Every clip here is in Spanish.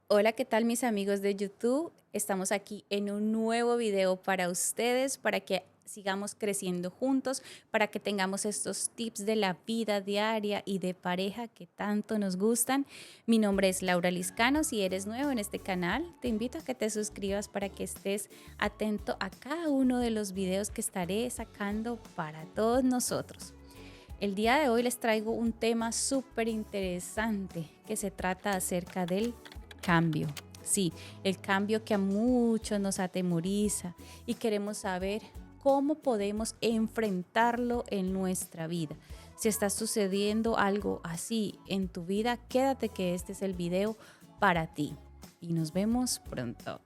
Hola, ¿qué tal mis amigos de YouTube? Estamos aquí en un nuevo video para ustedes, para que sigamos creciendo juntos, para que tengamos estos tips de la vida diaria y de pareja que tanto nos gustan. Mi nombre es Laura Liscano. Si eres nuevo en este canal, te invito a que te suscribas para que estés atento a cada uno de los videos que estaré sacando para todos nosotros. El día de hoy les traigo un tema súper interesante que se trata acerca del cambio. Sí, el cambio que a muchos nos atemoriza y queremos saber cómo podemos enfrentarlo en nuestra vida. Si está sucediendo algo así en tu vida, quédate que este es el video para ti. Y nos vemos pronto.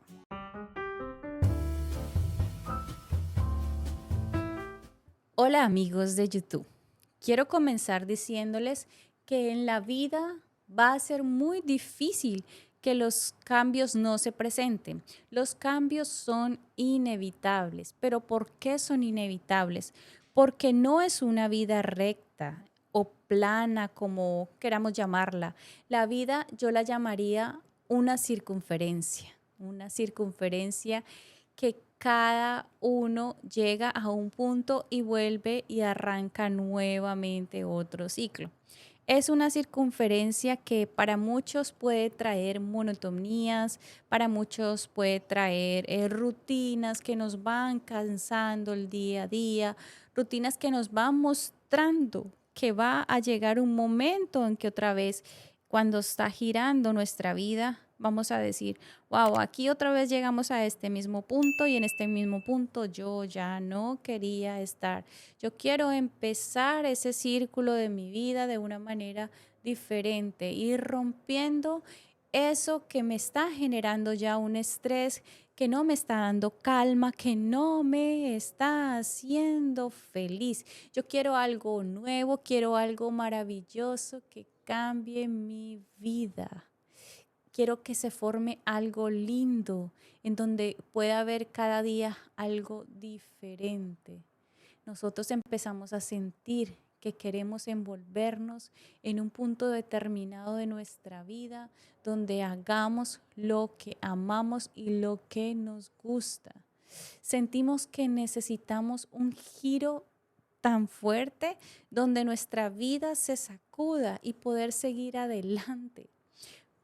Hola amigos de YouTube. Quiero comenzar diciéndoles que en la vida va a ser muy difícil que los cambios no se presenten. Los cambios son inevitables. ¿Pero por qué son inevitables? Porque no es una vida recta o plana, como queramos llamarla. La vida yo la llamaría una circunferencia que cada uno llega a un punto y vuelve y arranca nuevamente otro ciclo. Es una circunferencia que para muchos puede traer monotonías, para muchos puede traer rutinas que nos van cansando el día a día, rutinas que nos van mostrando que va a llegar un momento en que otra vez, cuando está girando nuestra vida, vamos a decir, wow, aquí otra vez llegamos a este mismo punto y en este mismo punto yo ya no quería estar. Yo quiero empezar ese círculo de mi vida de una manera diferente, ir rompiendo eso que me está generando ya un estrés, que no me está dando calma, que no me está haciendo feliz. Yo quiero algo nuevo, quiero algo maravilloso que cambie mi vida. Quiero que se forme algo lindo en donde pueda haber cada día algo diferente. Nosotros empezamos a sentir que queremos envolvernos en un punto determinado de nuestra vida donde hagamos lo que amamos y lo que nos gusta. Sentimos que necesitamos un giro tan fuerte donde nuestra vida se sacuda y poder seguir adelante.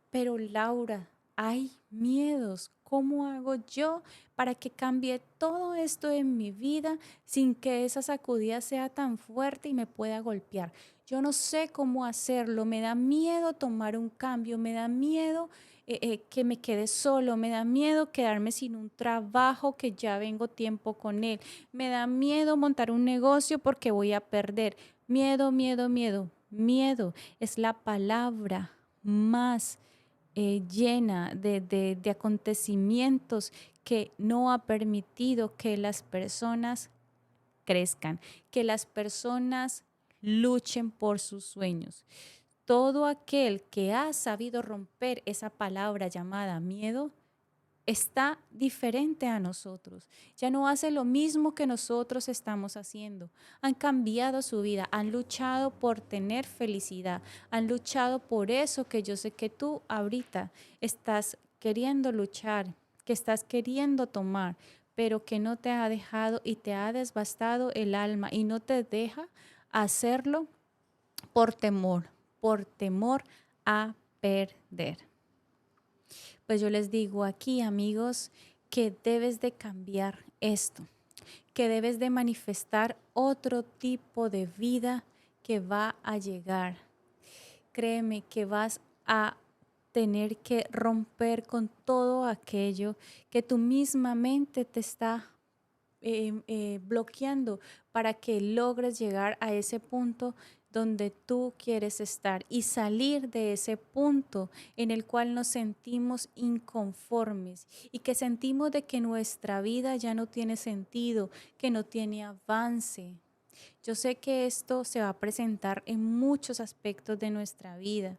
Pero Laura, hay miedos. ¿Cómo hago yo para que cambie todo esto en mi vida sin que esa sacudida sea tan fuerte y me pueda golpear? Yo no sé cómo hacerlo. Me da miedo tomar un cambio, me da miedo que me quede solo, me da miedo quedarme sin un trabajo que ya vengo tiempo con él, me da miedo montar un negocio porque voy a perder. Miedo, miedo, miedo, miedo es la palabra más llena de acontecimientos que no ha permitido que las personas crezcan, que las personas luchen por sus sueños. Todo aquel que ha sabido romper esa palabra llamada miedo, está diferente a nosotros. Ya no hace lo mismo que nosotros estamos haciendo. Han cambiado su vida, han luchado por tener felicidad, han luchado por eso que yo sé que tú ahorita estás queriendo luchar, que estás queriendo tomar, pero que no te ha dejado y te ha desbastado el alma y no te deja hacerlo por temor a perder. Pues yo les digo aquí, amigos, que debes de cambiar esto, que debes de manifestar otro tipo de vida que va a llegar. Créeme que vas a tener que romper con todo aquello que tu misma mente te está bloqueando para que logres llegar a ese punto donde tú quieres estar y salir de ese punto en el cual nos sentimos inconformes y que sentimos de que nuestra vida ya no tiene sentido, que no tiene avance. Yo sé que esto se va a presentar en muchos aspectos de nuestra vida.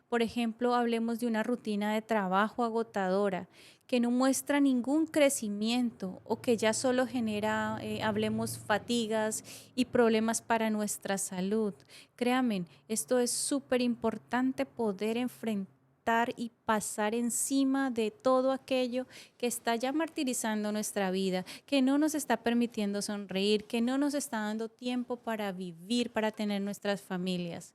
Por ejemplo, hablemos de una rutina de trabajo agotadora que no muestra ningún crecimiento o que ya solo genera, hablemos, fatigas y problemas para nuestra salud. Créanme, esto es súper importante poder enfrentar levantar y pasar encima de todo aquello que está ya martirizando nuestra vida, que no nos está permitiendo sonreír, que no nos está dando tiempo para vivir, para tener nuestras familias.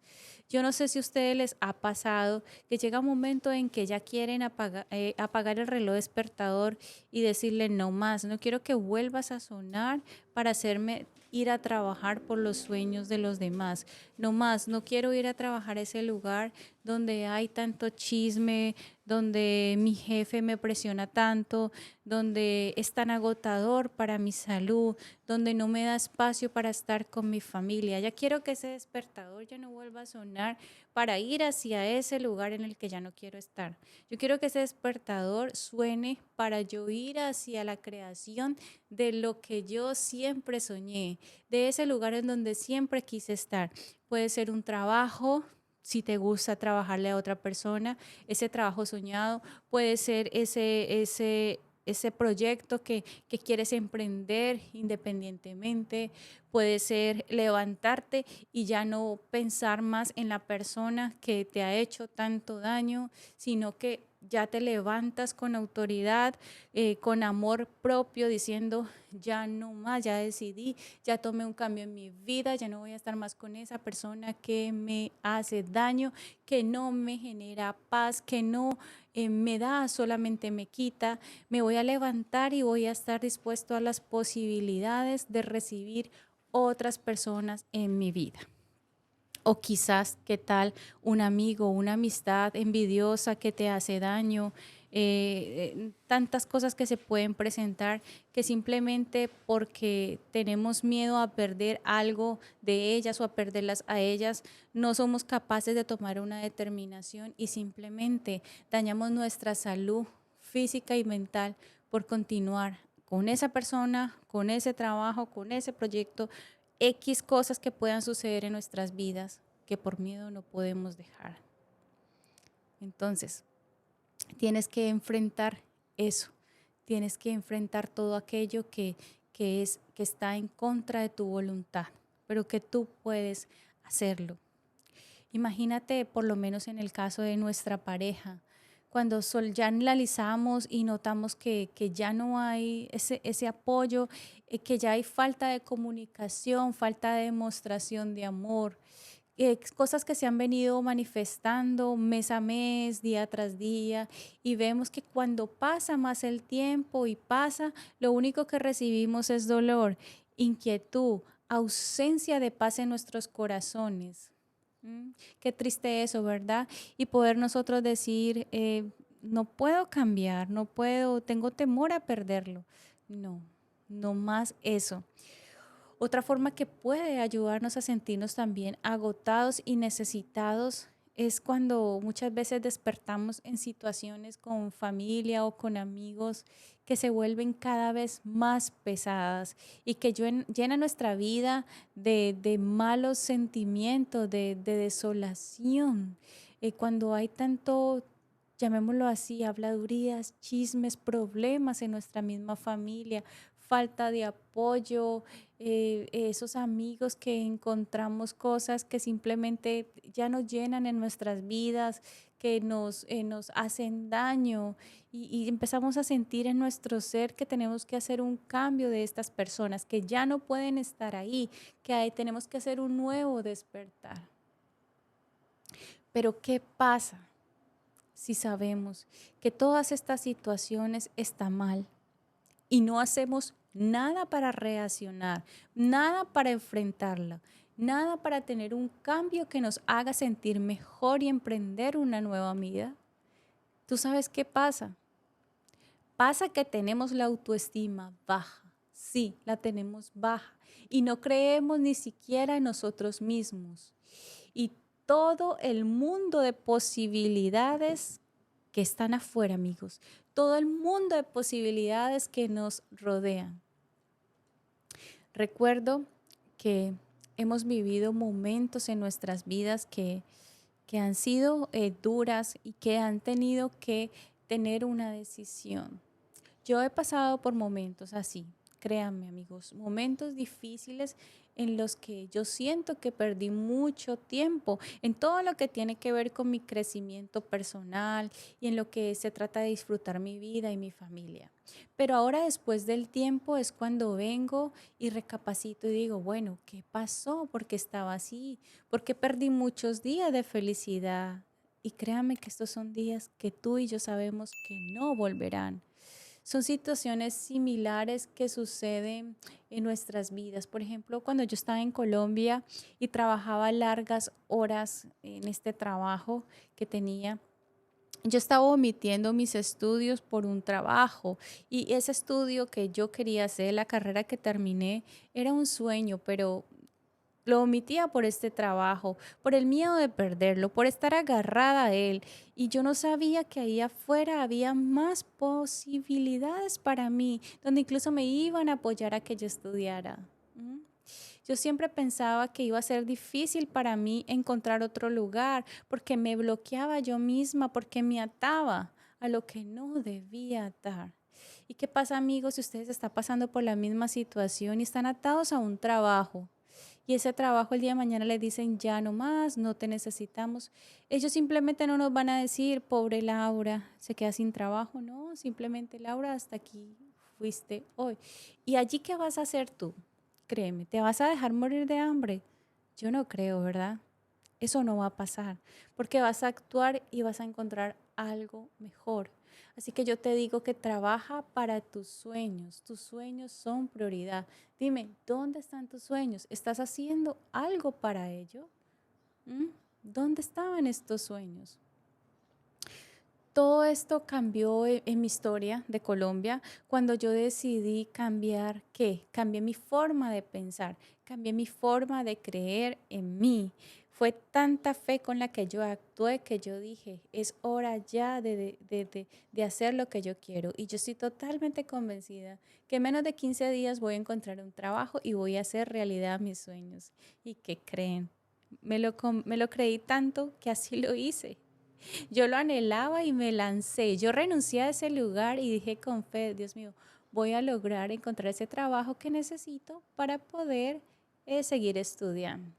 Yo no sé si a ustedes les ha pasado que llega un momento en que ya quieren apagar el reloj despertador y decirle no más, no quiero que vuelvas a sonar para hacerme ir a trabajar por los sueños de los demás. No más, no quiero ir a trabajar a ese lugar donde hay tanto chisme, donde mi jefe me presiona tanto, donde es tan agotador para mi salud, donde no me da espacio para estar con mi familia. Ya quiero que ese despertador ya no vuelva a sonar para ir hacia ese lugar en el que ya no quiero estar. Yo quiero que ese despertador suene para yo ir hacia la creación de lo que yo siempre soñé, de ese lugar en donde siempre quise estar. Puede ser un trabajo, si te gusta trabajarle a otra persona, ese trabajo soñado, puede ser ese proyecto que quieres emprender independientemente, puede ser levantarte y ya no pensar más en la persona que te ha hecho tanto daño, sino que ya te levantas con autoridad, con amor propio, diciendo, ya no más, ya decidí, ya tomé un cambio en mi vida, ya no voy a estar más con esa persona que me hace daño, que no me genera paz, que no me da, solamente me quita. Me voy a levantar y voy a estar dispuesto a las posibilidades de recibir otras personas en mi vida. O quizás, ¿qué tal un amigo, una amistad envidiosa que te hace daño? Tantas cosas que se pueden presentar que simplemente porque tenemos miedo a perder algo de ellas o a perderlas a ellas, no somos capaces de tomar una determinación y simplemente dañamos nuestra salud física y mental por continuar con esa persona, con ese trabajo, con ese proyecto, X cosas que puedan suceder en nuestras vidas que por miedo no podemos dejar. Entonces, tienes que enfrentar eso, tienes que enfrentar todo aquello que está en contra de tu voluntad, pero que tú puedes hacerlo. Imagínate, por lo menos en el caso de nuestra pareja, cuando ya analizamos y notamos que ya no hay ese apoyo, que ya hay falta de comunicación, falta de demostración de amor, cosas que se han venido manifestando mes a mes, día tras día, y vemos que cuando pasa más el tiempo y pasa, lo único que recibimos es dolor, inquietud, ausencia de paz en nuestros corazones. Qué triste eso, ¿verdad? Y poder nosotros decir, no puedo cambiar, no puedo, tengo temor a perderlo. No, no más eso. Otra forma que puede ayudarnos a sentirnos también agotados y necesitados es cuando muchas veces despertamos en situaciones con familia o con amigos que se vuelven cada vez más pesadas y que llenan nuestra vida de malos sentimientos, de desolación. Cuando hay tanto, llamémoslo así, habladurías, chismes, problemas en nuestra misma familia, falta de apoyo, esos amigos que encontramos cosas que simplemente ya nos llenan en nuestras vidas, que nos hacen daño y empezamos a sentir en nuestro ser que tenemos que hacer un cambio de estas personas, que ya no pueden estar ahí, que tenemos que hacer un nuevo despertar. Pero ¿qué pasa si sabemos que todas estas situaciones están mal y no hacemos nada para reaccionar, nada para enfrentarla, nada para tener un cambio que nos haga sentir mejor y emprender una nueva vida? ¿Tú sabes qué pasa? Pasa que tenemos la autoestima baja. Sí, la tenemos baja y no creemos ni siquiera en nosotros mismos. Y todo el mundo de posibilidades que están afuera, amigos, todo el mundo de posibilidades que nos rodean. Recuerdo que hemos vivido momentos en nuestras vidas que han sido duras y que han tenido que tener una decisión. Yo he pasado por momentos así, créanme amigos, momentos difíciles en los que yo siento que perdí mucho tiempo en todo lo que tiene que ver con mi crecimiento personal y en lo que se trata de disfrutar mi vida y mi familia. Pero ahora después del tiempo es cuando vengo y recapacito y digo, bueno, ¿qué pasó? ¿Por qué estaba así? ¿Por qué perdí muchos días de felicidad? Y créame que estos son días que tú y yo sabemos que no volverán. Son situaciones similares que suceden en nuestras vidas. Por ejemplo, cuando yo estaba en Colombia y trabajaba largas horas en este trabajo que tenía, yo estaba omitiendo mis estudios por un trabajo y ese estudio que yo quería hacer, la carrera que terminé, era un sueño, pero lo omitía por este trabajo, por el miedo de perderlo, por estar agarrada a él. Y yo no sabía que ahí afuera había más posibilidades para mí, donde incluso me iban a apoyar a que yo estudiara. ¿Mm? Yo siempre pensaba que iba a ser difícil para mí encontrar otro lugar, porque me bloqueaba yo misma, porque me ataba a lo que no debía atar. ¿Y qué pasa, amigos, si ustedes están pasando por la misma situación y están atados a un trabajo? Y ese trabajo el día de mañana le dicen, ya no más, no te necesitamos. Ellos simplemente no nos van a decir, pobre Laura, se queda sin trabajo. No, simplemente Laura, hasta aquí fuiste hoy. ¿Y allí qué vas a hacer tú? Créeme, ¿te vas a dejar morir de hambre? Yo no creo, ¿verdad? Eso no va a pasar, porque vas a actuar y vas a encontrar algo mejor. Así que yo te digo que trabaja para tus sueños. Tus sueños son prioridad. Dime, ¿dónde están tus sueños? ¿Estás haciendo algo para ello? ¿Mm? ¿Dónde estaban estos sueños? Todo esto cambió en mi historia de Colombia cuando yo decidí cambiar qué, cambié mi forma de pensar, cambié mi forma de creer en mí. Fue tanta fe con la que yo actué que yo dije, es hora ya de hacer lo que yo quiero. Y yo estoy totalmente convencida que en menos de 15 días voy a encontrar un trabajo y voy a hacer realidad mis sueños. ¿Y qué creen? Me lo creí tanto que así lo hice. Yo lo anhelaba y me lancé. Yo renuncié a ese lugar y dije con fe, Dios mío, voy a lograr encontrar ese trabajo que necesito para poder seguir estudiando.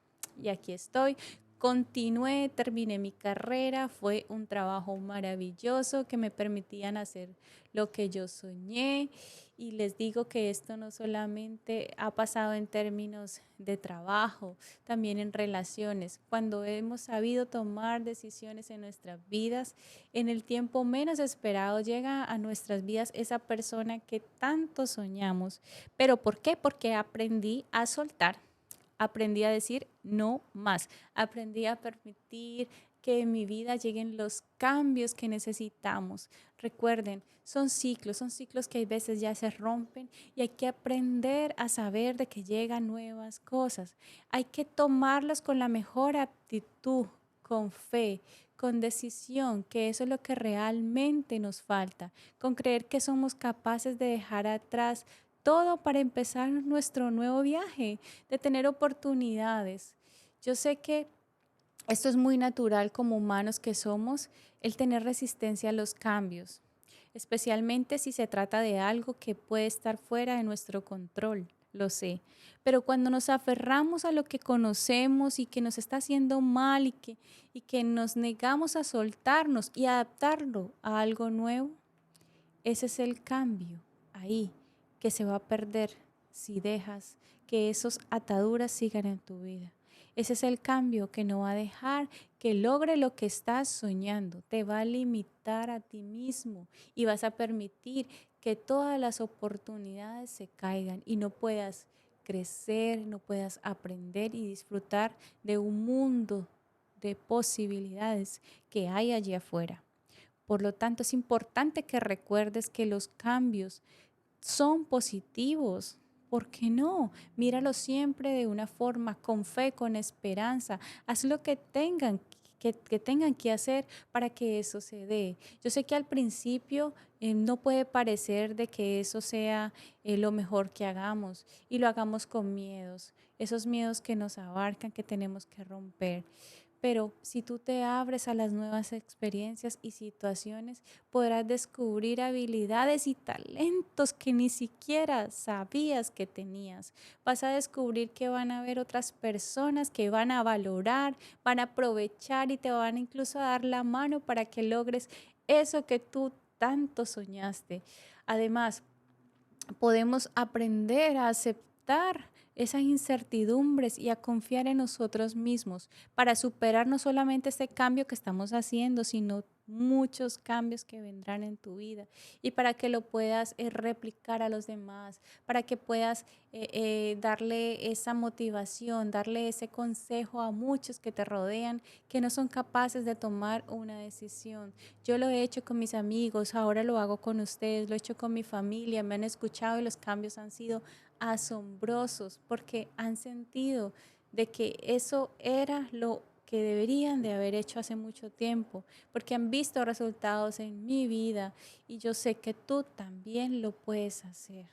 Y aquí estoy. Continué, terminé mi carrera, fue un trabajo maravilloso que me permitían hacer lo que yo soñé y les digo que esto no solamente ha pasado en términos de trabajo, también en relaciones. Cuando hemos sabido tomar decisiones en nuestras vidas, en el tiempo menos esperado llega a nuestras vidas esa persona que tanto soñamos. ¿Pero por qué? Porque aprendí a soltar. Aprendí a decir no más. Aprendí a permitir que en mi vida lleguen los cambios que necesitamos. Recuerden, son ciclos que a veces ya se rompen y hay que aprender a saber de que llegan nuevas cosas. Hay que tomarlos con la mejor actitud, con fe, con decisión, que eso es lo que realmente nos falta, con creer que somos capaces de dejar atrás todo para empezar nuestro nuevo viaje, de tener oportunidades. Yo sé que esto es muy natural como humanos que somos, el tener resistencia a los cambios, especialmente si se trata de algo que puede estar fuera de nuestro control, lo sé. Pero cuando nos aferramos a lo que conocemos y que nos está haciendo mal y que nos negamos a soltarnos y adaptarlo a algo nuevo, ese es el cambio ahí que se va a perder si dejas que esas ataduras sigan en tu vida. Ese es el cambio que no va a dejar que logre lo que estás soñando. Te va a limitar a ti mismo y vas a permitir que todas las oportunidades se caigan y no puedas crecer, no puedas aprender y disfrutar de un mundo de posibilidades que hay allí afuera. Por lo tanto, es importante que recuerdes que los cambios son positivos. ¿Por qué no? Míralo siempre de una forma, con fe, con esperanza. Haz lo que tengan que hacer para que eso se dé. Yo sé que al principio no puede parecer de que eso sea lo mejor que hagamos y lo hagamos con miedos, esos miedos que nos abarcan, que tenemos que romper. pero si tú te abres a las nuevas experiencias y situaciones, podrás descubrir habilidades y talentos que ni siquiera sabías que tenías. Vas a descubrir que van a haber otras personas que van a valorar, van a aprovechar y te van incluso a dar la mano para que logres eso que tú tanto soñaste. Además, podemos aprender a aceptar esas incertidumbres y a confiar en nosotros mismos para superar no solamente este cambio que estamos haciendo, sino muchos cambios que vendrán en tu vida y para que lo puedas replicar a los demás, para que puedas darle esa motivación, darle ese consejo a muchos que te rodean, que no son capaces de tomar una decisión. Yo lo he hecho con mis amigos, ahora lo hago con ustedes, lo he hecho con mi familia, me han escuchado y los cambios han sido asombrosos porque han sentido de que eso era lo que deberían de haber hecho hace mucho tiempo, porque han visto resultados en mi vida y yo sé que tú también lo puedes hacer.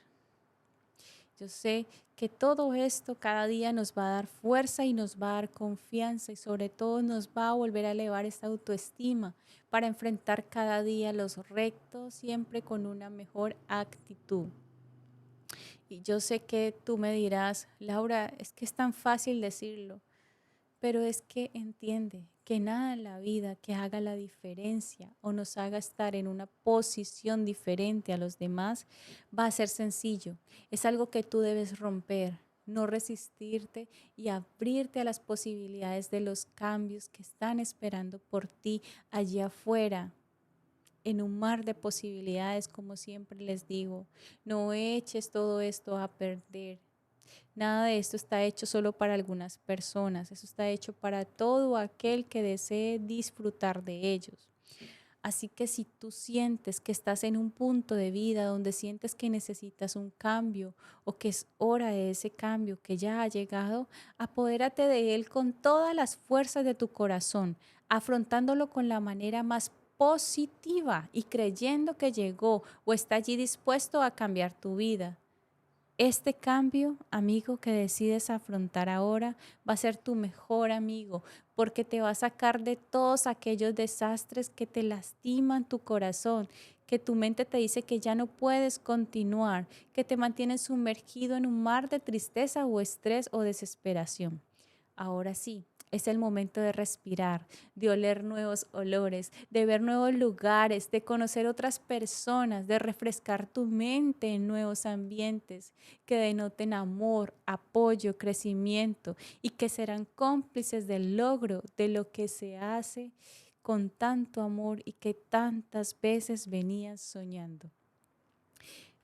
Yo sé que todo esto cada día nos va a dar fuerza y nos va a dar confianza y sobre todo nos va a volver a elevar esta autoestima para enfrentar cada día los retos siempre con una mejor actitud. Y yo sé que tú me dirás, Laura, es que es tan fácil decirlo, pero es que entiende que nada en la vida que haga la diferencia o nos haga estar en una posición diferente a los demás va a ser sencillo. Es algo que tú debes romper, no resistirte y abrirte a las posibilidades de los cambios que están esperando por ti allá afuera en un mar de posibilidades, como siempre les digo. No eches todo esto a perder. Nada de esto está hecho solo para algunas personas, eso está hecho para todo aquel que desee disfrutar de ellos. Así que si tú sientes que estás en un punto de vida donde sientes que necesitas un cambio o que es hora de ese cambio que ya ha llegado, apodérate de él con todas las fuerzas de tu corazón, afrontándolo con la manera más positiva y creyendo que llegó o está allí dispuesto a cambiar tu vida. Este cambio, amigo, que decides afrontar ahora va a ser tu mejor amigo porque te va a sacar de todos aquellos desastres que te lastiman tu corazón, que tu mente te dice que ya no puedes continuar, que te mantienes sumergido en un mar de tristeza o estrés o desesperación. Ahora sí, es el momento de respirar, de oler nuevos olores, de ver nuevos lugares, de conocer otras personas, de refrescar tu mente en nuevos ambientes que denoten amor, apoyo, crecimiento y que serán cómplices del logro de lo que se hace con tanto amor y que tantas veces venías soñando.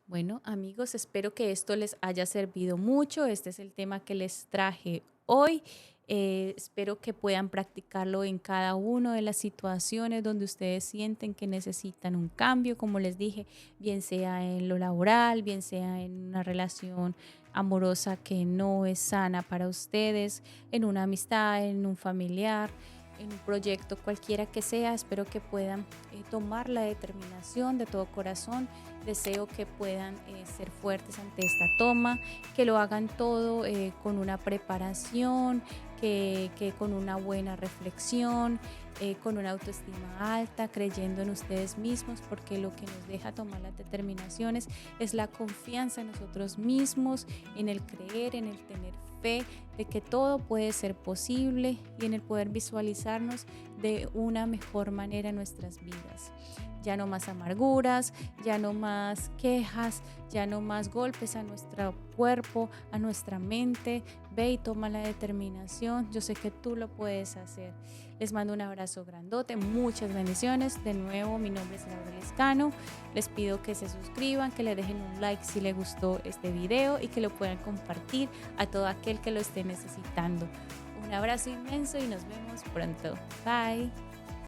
Bueno, amigos, espero que esto les haya servido mucho. Este es el tema que les traje hoy. Espero que puedan practicarlo en cada una de las situaciones donde ustedes sienten que necesitan un cambio, como les dije, bien sea en lo laboral, bien sea en una relación amorosa que no es sana para ustedes, en una amistad, en un familiar, en un proyecto cualquiera que sea. Espero que puedan tomar la determinación de todo corazón. Deseo que puedan ser fuertes ante esta toma, que lo hagan todo con una preparación, que con una buena reflexión, con una autoestima alta, creyendo en ustedes mismos, porque lo que nos deja tomar las determinaciones es la confianza en nosotros mismos, en el creer, en el tener fe de que todo puede ser posible y en el poder visualizarnos de una mejor manera en nuestras vidas. Ya no más amarguras, ya no más quejas, ya no más golpes a nuestro cuerpo, a nuestra mente. Ve y toma la determinación. Yo sé que tú lo puedes hacer. Les mando un abrazo grandote, muchas bendiciones. De nuevo, mi nombre es Laura Lescano. Les pido que se suscriban, que le dejen un like si les gustó este video y que lo puedan compartir a todo aquel que lo esté necesitando. Un abrazo inmenso y nos vemos pronto. Bye.